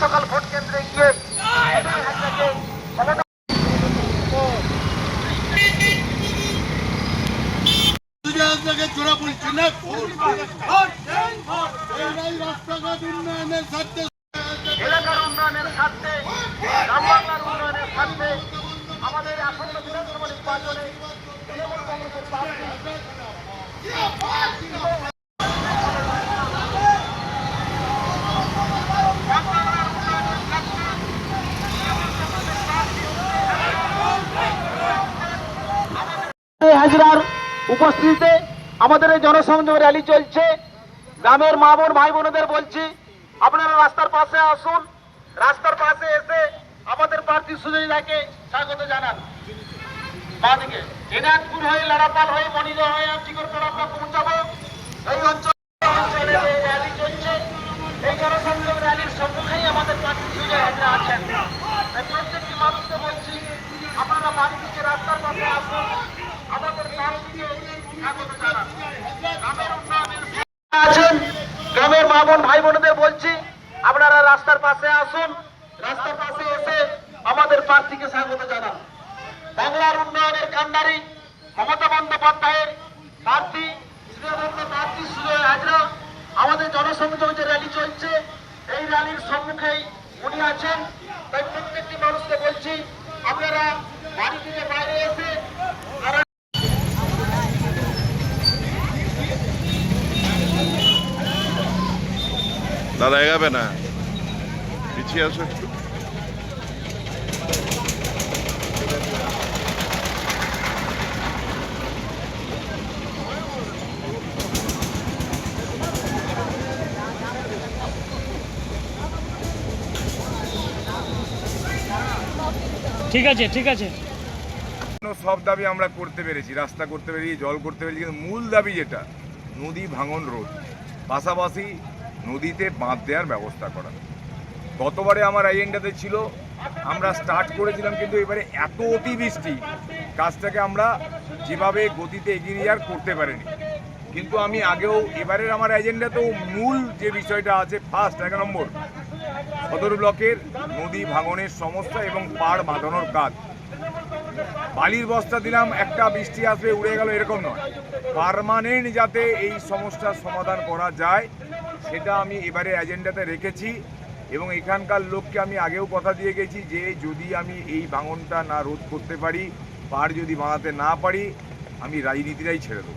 সকাল ভোট কেন্দ্রে গিয়ে জোড়া বলছি না রাস্তাঘাট উন্নয়নের স্বার্থে, এলাকার উন্নয়নের স্বার্থে, গ্রাম বাংলার উন্নয়নের স্বার্থে আমাদের আসন্ন বিধানসভা নির্বাচনে তৃণমূল কংগ্রেসের প্রার্থী হাজরার উপস্থিতিতে আমাদের এই জনসংযোগ র্যালি চলছে। গ্রামের মা বোন ভাই বোনদের বলছি, আপনারা রাস্তার পাশে আসুন, রাস্তার পাশে এসে আমাদের প্রার্থী সুজয়দাকে স্বাগত জানান। বাদিকে দিনাজপুর হয়ে, লাড়াপাল হয়ে, মনিরা হয়ে চিকরপাড়া আমরা পৌঁছাবো। এই অঞ্চলে র্যালি চলছে। এই জনসংযোগ র্যালির সম্মুখেই আমাদের প্রার্থী সুজয় হাজরা আছেন। তাই প্রত্যেকটি মানুষকে বলছি, আপনারা বাড়ি থেকে রাস্তার পাশে আসুন, আমাদের প্রার্থীকে স্বাগত জানান। গ্রামের উন্নয়নের আছেন, গ্রামের মা বোন ভাই বোনদের বলছি, আপনারা রাস্তার পাশে আসুন, রাস্তার পাশে এসে আমাদের প্রার্থীকে স্বাগত জানান। বাংলার উন্নয়নের কান্ডারি মমতা বন্দ্যোপাধ্যায়ের প্রার্থী প্রার্থী সুজয় হাজরা আমাদের জনসংযোগ যে র্যালি চলছে, এই র্যালির সম্মুখেই উনি আছেন। তাই প্রত্যেকটি মানুষকে বলছি, আপনারা বাড়ি থেকে বাইরে এসে দাদা এগাবে না, পিছিয়ে আসো একটু। ঠিক আছে, ঠিক আছে। সব দাবি আমরা করতে পেরেছি, রাস্তা করতে পেরেছি, জল করতে পেরেছি, কিন্তু মূল দাবি যেটা নদী ভাঙন রোধ, পাশাপাশি নদীতে বাঁধ দেওয়ার ব্যবস্থা করা। গতবারে আমার এজেন্ডাতে ছিল, আমরা স্টার্ট করেছিলাম, কিন্তু এবারে এত অতিবৃষ্টি কাজটাকে আমরা যেভাবে গতিতে এগিয়ে নিয়ে আর করতে পারিনি। কিন্তু আমি আগেও এবারের আমার এজেন্ডাতেও মূল যে বিষয়টা আছে, ফার্স্ট 1 নম্বর সদর ব্লকের নদী ভাঙনের সমস্যা এবং পাড় বাঁধানোর কাজ। বালির বস্তা দিলাম, একটা বৃষ্টি আসবে উড়ে গেল, এরকম নয়, পার্মানেন্ট যাতে এই সমস্যার সমাধান করা যায় সেটা আমি এবারে এজেন্ডাতে রেখেছি। এবং এখানকার লোককে আমি আগেও কথা দিয়ে গেছি যে যদি আমি এই ভাঙনটা না রোধ করতে পারি, পাড় যদি বাঁধাতে না পারি, আমি রাজনীতিটাই ছেড়ে দেবো।